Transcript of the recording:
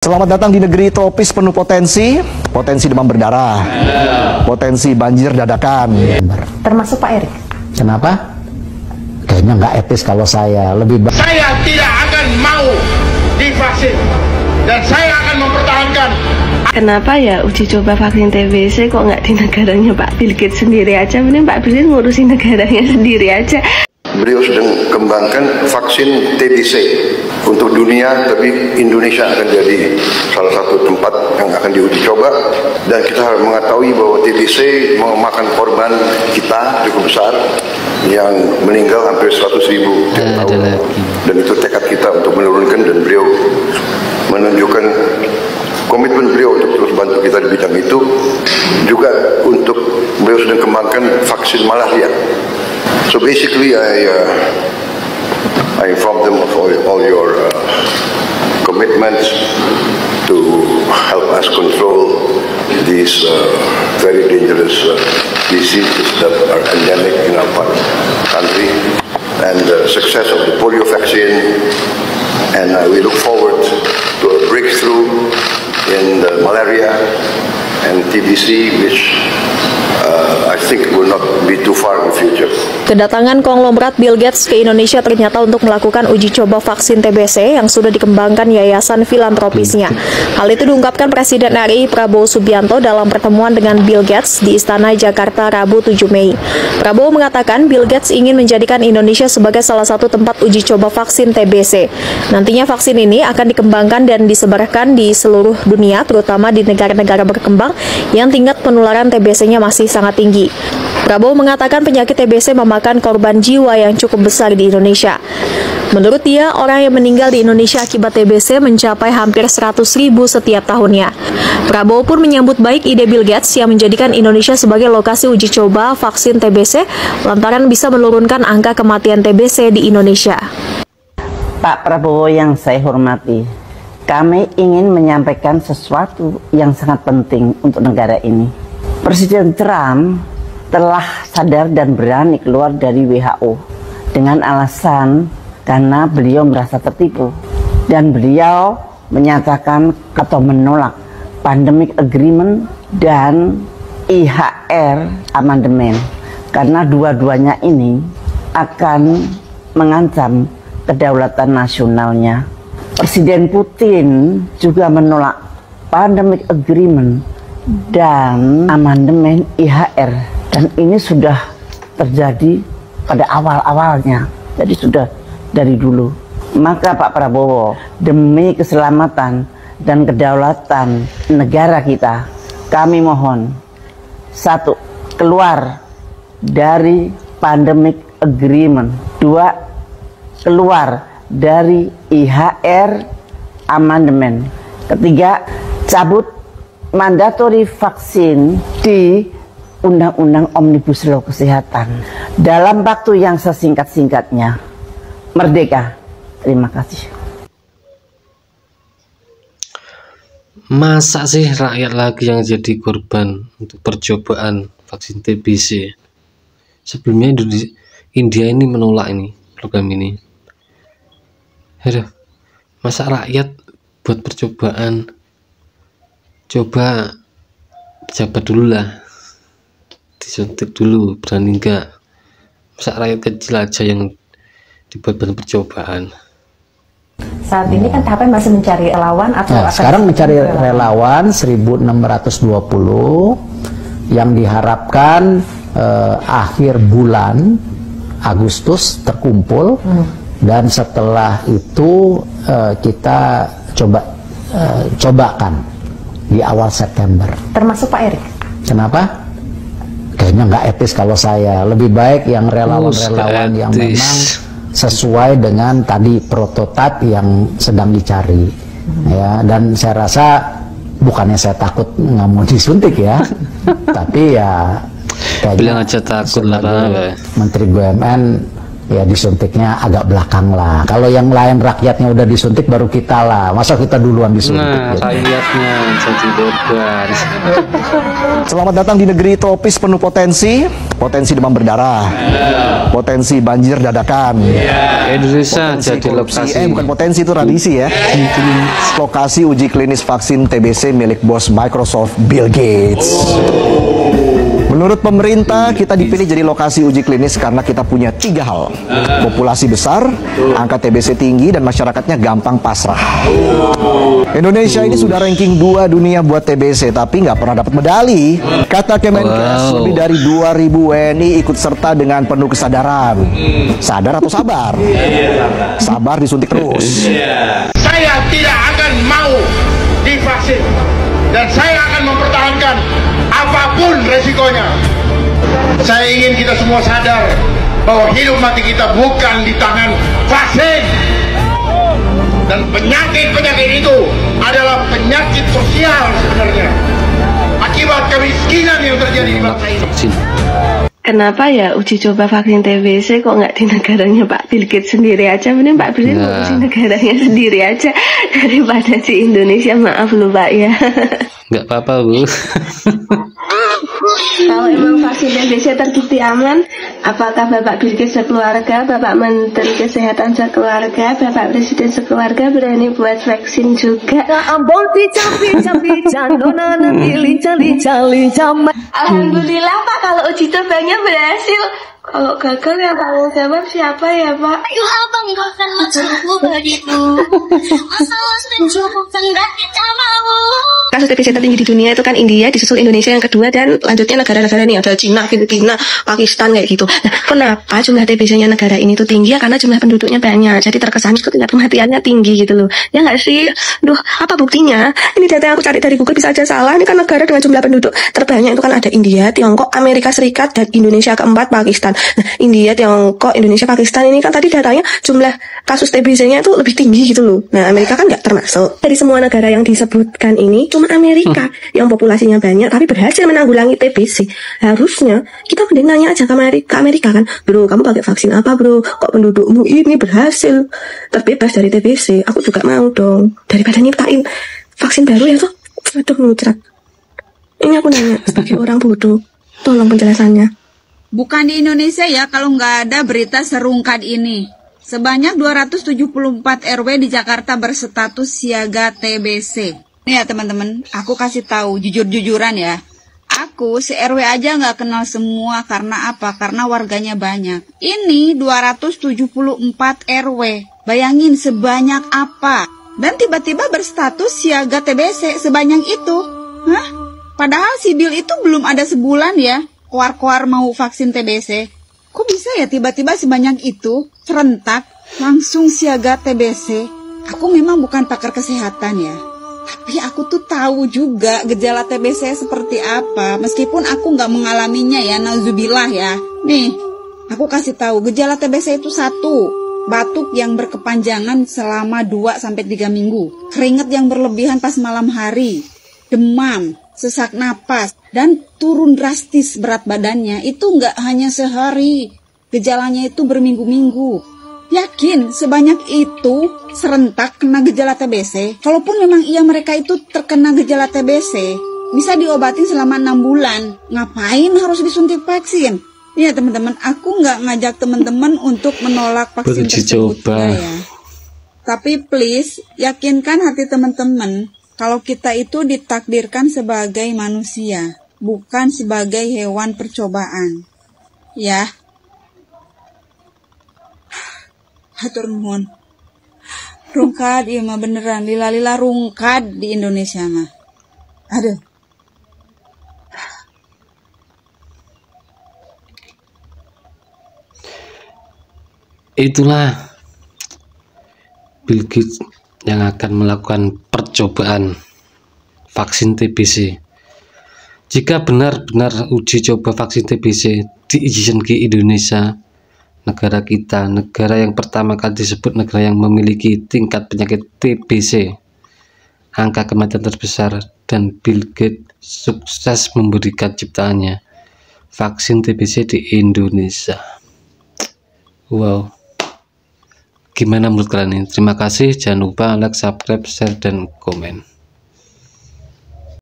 Selamat datang di negeri tropis penuh potensi demam berdarah, potensi banjir dadakan. Termasuk Pak Erik. Kenapa? Kayaknya nggak etis kalau saya lebih baik. Saya tidak akan mau divaksin dan saya akan mempertahankan. Kenapa ya uji coba vaksin TBC kok nggak di negaranya Pak Bill Gates sendiri aja? Mending Pak Bill Gates ngurusin negaranya sendiri aja. Beliau sedang kembangkan vaksin TBC untuk dunia, tapi Indonesia akan jadi salah satu tempat yang akan diuji coba. Dan kita harus mengetahui bahwa TBC memakan korban kita cukup besar, yang meninggal hampir 100.000 tiap tahun. Dan itu tekad kita untuk menurunkan, dan beliau menunjukkan komitmen beliau untuk terus bantu kita di bidang itu. Juga untuk beliau sedang kembangkan vaksin malaria. So basically, I informed them of all your commitments to help us control these very dangerous diseases that are endemic in our country, and the success of the polio vaccine. And we look forward to a breakthrough in the malaria and TBC, which I think will not be too far in the future. Kedatangan konglomerat Bill Gates ke Indonesia ternyata untuk melakukan uji coba vaksin TBC yang sudah dikembangkan yayasan filantropisnya. Hal itu diungkapkan Presiden RI Prabowo Subianto dalam pertemuan dengan Bill Gates di Istana Jakarta Rabu 7 Mei. Prabowo mengatakan Bill Gates ingin menjadikan Indonesia sebagai salah satu tempat uji coba vaksin TBC. Nantinya vaksin ini akan dikembangkan dan disebarkan di seluruh dunia, terutama di negara-negara berkembang yang tingkat penularan TBC-nya masih sangat tinggi. Prabowo mengatakan penyakit TBC memakan korban jiwa yang cukup besar di Indonesia. Menurut dia, orang yang meninggal di Indonesia akibat TBC mencapai hampir 100.000 setiap tahunnya. Prabowo pun menyambut baik ide Bill Gates yang menjadikan Indonesia sebagai lokasi uji coba vaksin TBC lantaran bisa menurunkan angka kematian TBC di Indonesia. Pak Prabowo yang saya hormati, kami ingin menyampaikan sesuatu yang sangat penting untuk negara ini. Presiden Trump telah sadar dan berani keluar dari WHO dengan alasan karena beliau merasa tertipu, dan beliau menyatakan atau menolak Pandemic Agreement dan IHR Amendment karena dua-duanya ini akan mengancam kedaulatan nasionalnya. Presiden Putin juga menolak Pandemic Agreement dan amandemen IHR, dan ini sudah terjadi pada awal-awalnya, jadi sudah dari dulu. Maka Pak Prabowo, demi keselamatan dan kedaulatan negara kita, kami mohon, satu, keluar dari Pandemic Agreement. Dua, keluar dari IHR Amendment. Ketiga, cabut mandatory vaksin di Undang-Undang Omnibus Law Kesehatan dalam waktu yang sesingkat-singkatnya. Merdeka. Terima kasih. Masa sih rakyat lagi yang jadi korban untuk percobaan vaksin TBC? Sebelumnya India ini menolak ini program ini. Aduh, masa rakyat buat percobaan? Coba pejabat dulu lah, disuntik dulu, berani enggak? Masa rakyat kecil aja yang dibuat percobaan? Saat ini kan THP masih mencari relawan atau Sekarang mencari relawan 1.620 yang diharapkan akhir bulan Agustus terkumpul, dan setelah itu kita cobakan di awal September. Termasuk Pak Erik. Kenapa? Kayaknya nggak etis kalau saya. Lebih baik yang relawan-relawan yang memang sesuai dengan tadi prototipe yang sedang dicari. Ya, dan saya rasa bukannya saya takut nggak mau disuntik ya, tapi ya bilang aja takut lah. Menteri BUMN ya disuntiknya agak belakang lah. Kalau yang lain rakyatnya udah disuntik baru kita lah. Masa kita duluan disuntik? Nah, gitu. Rakyatnya jadi korban. Selamat datang di negeri tropis penuh potensi demam berdarah, potensi banjir dadakan. Indonesia Potensi jadi korupsi. lokasi. Bukan potensi, itu tradisi ya. Lokasi uji klinis vaksin TBC milik bos Microsoft Bill Gates. Menurut pemerintah, kita dipilih jadi lokasi uji klinis karena kita punya 3 hal. Populasi besar, angka TBC tinggi, dan masyarakatnya gampang pasrah. Indonesia ini sudah ranking 2 dunia buat TBC, tapi nggak pernah dapat medali. Kata Kemenkes, lebih dari 2.000 WNI ikut serta dengan penuh kesadaran. Sadar atau sabar? Sabar, disuntik terus. Saya tidak akan mau divaksin dan saya akan mempertahankan apapun resikonya. Saya ingin kita semua sadar bahwa hidup mati kita bukan di tangan vaksin. Dan penyakit-penyakit itu adalah penyakit sosial sebenarnya. Akibat kemiskinan yang terjadi di bangsa ini. Kenapa ya uji coba vaksin TBC kok nggak di negaranya Pak Bill Gates sendiri aja? Mending Pak Bill Gates ngurusin negaranya sendiri aja daripada di Indonesia. Maaf loh Pak ya. Nggak apa-apa Bu. Kalau emang vaksin TBC terbukti aman, apakah Bapak Bill Gates sekeluarga, Bapak Menteri Kesehatan sekeluarga, Bapak Presiden sekeluarga berani buat vaksin juga? Alhamdulillah Pak, kalau uji cobanya berhasil. Kalau gagal yang tanggung jawab siapa ya Pak? Ayo abang gak akan mencoba begitu. Masalah mencoba enggak kita mau. Kasus TBC tertinggi di dunia itu kan India, disusul Indonesia yang kedua, dan lanjutnya negara-negara ini ada Cina, Filipina, Pakistan kayak gitu. Nah, kenapa jumlah TBC-nya negara ini tuh tinggi? Ya karena jumlah penduduknya banyak, jadi terkesan itu tingkat kematiannya tinggi gitu loh. Ya nggak sih? Duh, apa buktinya? Ini data yang aku cari dari Google bisa aja salah. Ini kan negara dengan jumlah penduduk terbanyak itu kan ada India, Tiongkok, Amerika Serikat, dan Indonesia keempat Pakistan. Nah, India, Tiongkok, Indonesia, Pakistan ini kan tadi datanya jumlah kasus TBC-nya itu lebih tinggi gitu loh. Nah, Amerika kan nggak termasuk. Dari semua negara yang disebutkan ini, cuma Amerika yang populasinya banyak tapi berhasil menanggulangi TBC. Harusnya kita mending nanya aja ke Amerika kan, bro, kamu pakai vaksin apa bro? Kok pendudukmu ini berhasil terbebas dari TBC? Aku juga mau dong. Daripada nyiptain vaksin baru ya tuh. Aduh muncrat. Ini aku nanya sebagai orang bodoh. Tolong penjelasannya. Bukan di Indonesia ya kalau nggak ada berita serungkat ini. Sebanyak 274 RW di Jakarta berstatus siaga TBC. Nih ya teman-teman, aku kasih tahu jujur-jujuran ya. Aku se-RW aja nggak kenal semua karena apa? Karena warganya banyak. Ini 274 RW. Bayangin sebanyak apa? Dan tiba-tiba berstatus siaga TBC sebanyak itu. Hah? Padahal si Bill itu belum ada sebulan ya. Keluar-keluar mau vaksin TBC. Kok bisa ya tiba-tiba sebanyak itu? Serentak, langsung siaga TBC. Aku memang bukan pakar kesehatan ya. Tapi aku tuh tahu juga gejala TBC seperti apa. Meskipun aku nggak mengalaminya ya, nauzubillah ya. Nih, aku kasih tahu gejala TBC itu 1. Batuk yang berkepanjangan selama 2-3 minggu. Keringat yang berlebihan pas malam hari. Demam, sesak napas, dan turun drastis berat badannya. Itu nggak hanya sehari. Gejalanya itu berminggu-minggu. Yakin sebanyak itu serentak kena gejala TBC? Kalaupun memang mereka itu terkena gejala TBC, bisa diobatin selama 6 bulan. Ngapain harus disuntik vaksin? Ya teman-teman, aku nggak ngajak teman-teman untuk menolak vaksin tersebut ya. Tapi please, yakinkan hati teman-teman kalau kita itu ditakdirkan sebagai manusia, bukan sebagai hewan percobaan. Ya. Hatur nuhun. Rungkad iya mah beneran, lila-lila rungkad di Indonesia mah. Aduh. Itulah Bill Gates yang akan melakukan percobaan vaksin TBC. Jika benar-benar uji coba vaksin TBC diizinkan ke Indonesia, negara kita, negara yang pertama kali disebut negara yang memiliki tingkat penyakit TBC, angka kematian terbesar, dan Bill Gates sukses memberikan ciptaannya vaksin TBC di Indonesia. Wow, gimana menurut kalian ini? Terima kasih, jangan lupa like, subscribe, share, dan komen.